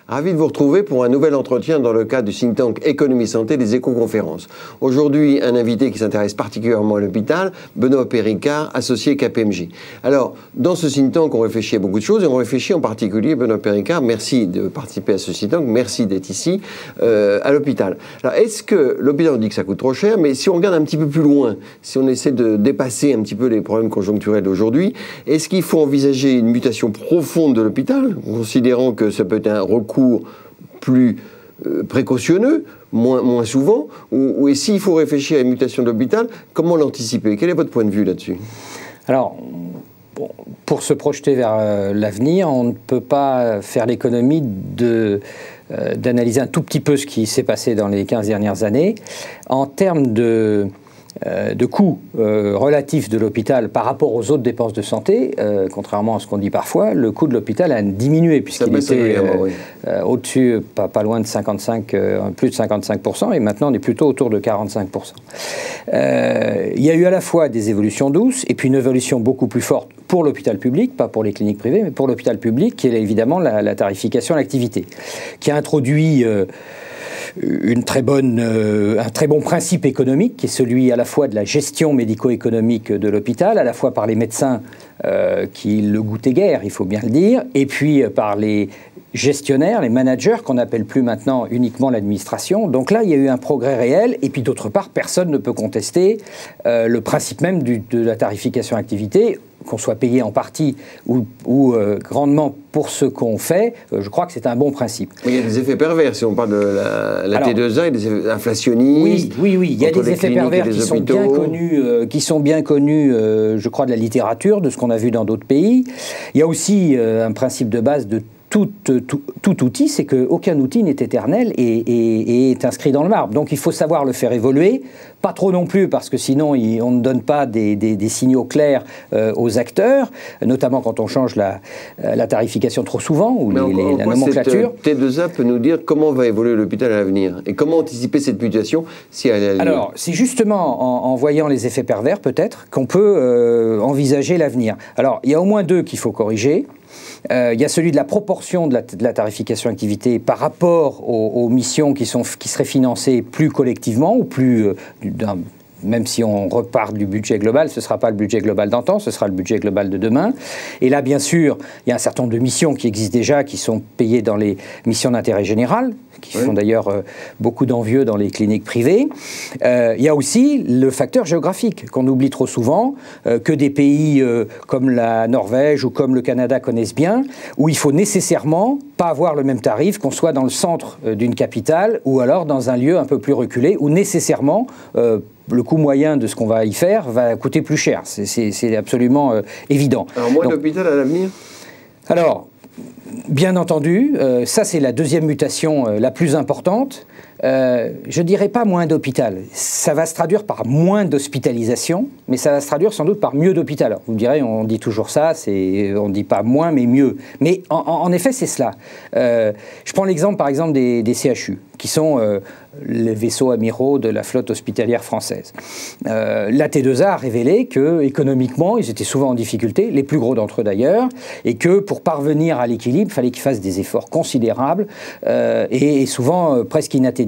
Ravi de vous retrouver pour un nouvel entretien dans le cadre du think tank Économie Santé des Éco-conférences. Aujourd'hui, un invité qui s'intéresse particulièrement à l'hôpital, Benoît Péricard, associé KPMG. Alors, dans ce think tank, on réfléchit à beaucoup de choses et on réfléchit en particulier, Benoît Péricard, merci de participer à ce think tank, merci d'être ici, à l'hôpital. Alors, est-ce que l'hôpital, on dit que ça coûte trop cher, mais si on regarde un petit peu plus loin, si on essaie de dépasser un petit peu les problèmes conjoncturels d'aujourd'hui, est-ce qu'il faut envisager une mutation profonde de l'hôpital, considérant que ça peut être un recours plus précautionneux, moins souvent, ou et s'il faut réfléchir à une mutation de l'hôpital, comment l'anticiper? Quel est votre point de vue là-dessus? Alors, pour se projeter vers l'avenir, on ne peut pas faire l'économie d'analyser un tout petit peu ce qui s'est passé dans les 15 dernières années. En termes de coûts relatifs de l'hôpital par rapport aux autres dépenses de santé, contrairement à ce qu'on dit parfois, le coût de l'hôpital a diminué puisqu'il était au-dessus, pas loin de 55, plus de 55%, et maintenant on est plutôt autour de 45%. Il y a eu à la fois des évolutions douces et puis une évolution beaucoup plus forte pour l'hôpital public, pas pour les cliniques privées, mais pour l'hôpital public, qui est évidemment la tarification à l'activité, qui a introduit un très bon principe économique qui est celui à la fois de la gestion médico-économique de l'hôpital, à la fois par les médecins qui le goûtaient guère, il faut bien le dire, et puis par les gestionnaires, les managers, qu'on n'appelle plus maintenant uniquement l'administration. Donc là, il y a eu un progrès réel, et puis d'autre part, personne ne peut contester le principe même de la tarification activité, qu'on soit payé en partie ou grandement pour ce qu'on fait, je crois que c'est un bon principe. Mais il y a des effets pervers, si on parle de la T2A, il y a des effets inflationnistes. Oui, il y a des effets pervers qui sont bien connus, je crois, de la littérature, de ce qu'on a vu dans d'autres pays. Il y a aussi un principe de base de tout outil, c'est qu'aucun outil n'est éternel et est inscrit dans le marbre. Donc il faut savoir le faire évoluer, pas trop non plus, parce que sinon on ne donne pas des signaux clairs aux acteurs, notamment quand on change la tarification trop souvent, ou la nomenclature. Cette T2A peut nous dire comment va évoluer l'hôpital à l'avenir, et comment anticiper cette mutation si elle a lieu. Alors, c'est justement en voyant les effets pervers, peut-être, qu'on peut envisager l'avenir. Alors, il y a au moins deux qu'il faut corriger. Il y a celui de la proportion de la tarification activité par rapport aux missions qui seraient financées plus collectivement ou plus même si on repart du budget global, ce ne sera pas le budget global d'antan, ce sera le budget global de demain. Et là, bien sûr, il y a un certain nombre de missions qui existent déjà, qui sont payées dans les missions d'intérêt général, qui font d'ailleurs beaucoup d'envieux dans les cliniques privées. Il y a aussi le facteur géographique, qu'on oublie trop souvent, que des pays comme la Norvège ou comme le Canada connaissent bien, où il faut nécessairement pas avoir le même tarif, qu'on soit dans le centre d'une capitale ou alors dans un lieu un peu plus reculé, où nécessairement le coût moyen de ce qu'on va y faire va coûter plus cher. C'est absolument évident. Alors moins d'hôpital à l'avenir ? Alors, bien entendu, ça c'est la deuxième mutation la plus importante. Je ne dirais pas moins d'hôpital. Ça va se traduire par moins d'hospitalisation, mais ça va se traduire sans doute par mieux d'hôpital. Alors, vous me direz, on dit toujours ça, on ne dit pas moins, mais mieux. Mais en effet, c'est cela. Je prends l'exemple, par exemple, des CHU, qui sont les vaisseaux amiraux de la flotte hospitalière française. La T2A a révélé qu'économiquement, ils étaient souvent en difficulté, les plus gros d'entre eux d'ailleurs, et que pour parvenir à l'équilibre, il fallait qu'ils fassent des efforts considérables et souvent presque inatteignables.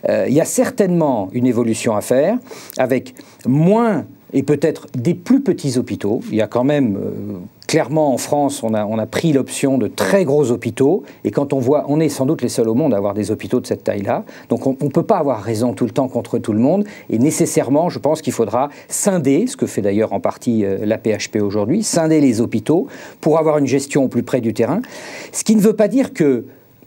Il y a certainement une évolution à faire avec moins et peut-être des plus petits hôpitaux. Il y a quand même, clairement en France, on a pris l'option de très gros hôpitaux, et quand on voit, on est sans doute les seuls au monde à avoir des hôpitaux de cette taille-là, donc on ne peut pas avoir raison tout le temps contre tout le monde, et nécessairement, je pense qu'il faudra scinder, ce que fait d'ailleurs en partie la PHP aujourd'hui, scinder les hôpitaux pour avoir une gestion au plus près du terrain, ce qui ne veut pas dire que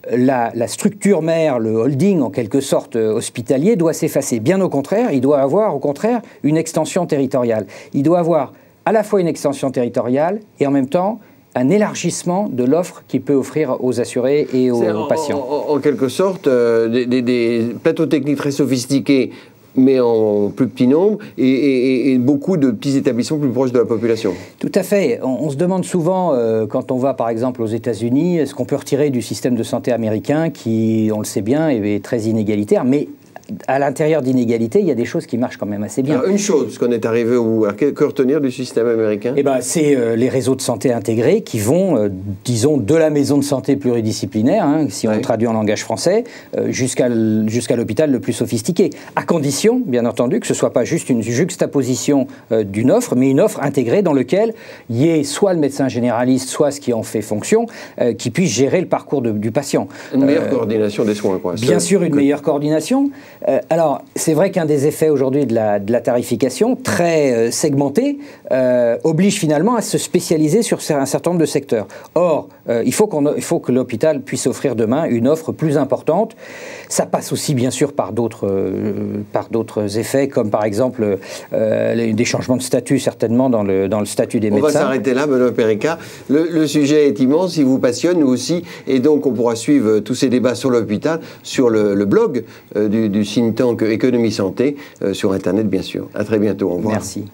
la structure mère, le holding en quelque sorte hospitalier doit s'effacer. Bien au contraire, il doit avoir au contraire une extension territoriale. Il doit avoir à la fois une extension territoriale et en même temps un élargissement de l'offre qu'il peut offrir aux assurés et aux patients. En quelque sorte, des plateaux techniques très sophistiqués, mais en plus petit nombre, et beaucoup de petits établissements plus proches de la population. Tout à fait. On se demande souvent, quand on va par exemple aux États-Unis, est-ce qu'on peut retirer du système de santé américain qui, on le sait bien, est très inégalitaire, mais à l'intérieur d'inégalités, il y a des choses qui marchent quand même assez bien. Alors, une chose, parce qu'on est arrivé où, alors, que retenir du système américain? Eh ben, c'est les réseaux de santé intégrés qui vont, disons, de la maison de santé pluridisciplinaire, hein, si on traduit en langage français, jusqu'à l'hôpital le plus sophistiqué. À condition, bien entendu, que ce ne soit pas juste une juxtaposition d'une offre, mais une offre intégrée dans laquelle il y ait soit le médecin généraliste, soit ce qui en fait fonction, qui puisse gérer le parcours du patient. Une meilleure coordination des soins, quoi. Bien sûr, une meilleure coordination. Alors, c'est vrai qu'un des effets aujourd'hui de la tarification, très segmentée, oblige finalement à se spécialiser sur un certain nombre de secteurs. Or, il faut que l'hôpital puisse offrir demain une offre plus importante. Ça passe aussi, bien sûr, par d'autres effets, comme par exemple des changements de statut, certainement, dans le statut des médecins. On va s'arrêter là, Benoît Péréka. Le sujet est immense, il vous passionne, nous aussi, et donc on pourra suivre tous ces débats sur l'hôpital, sur le blog du think tank Économie Santé, sur Internet, bien sûr. À très bientôt, au revoir. Merci.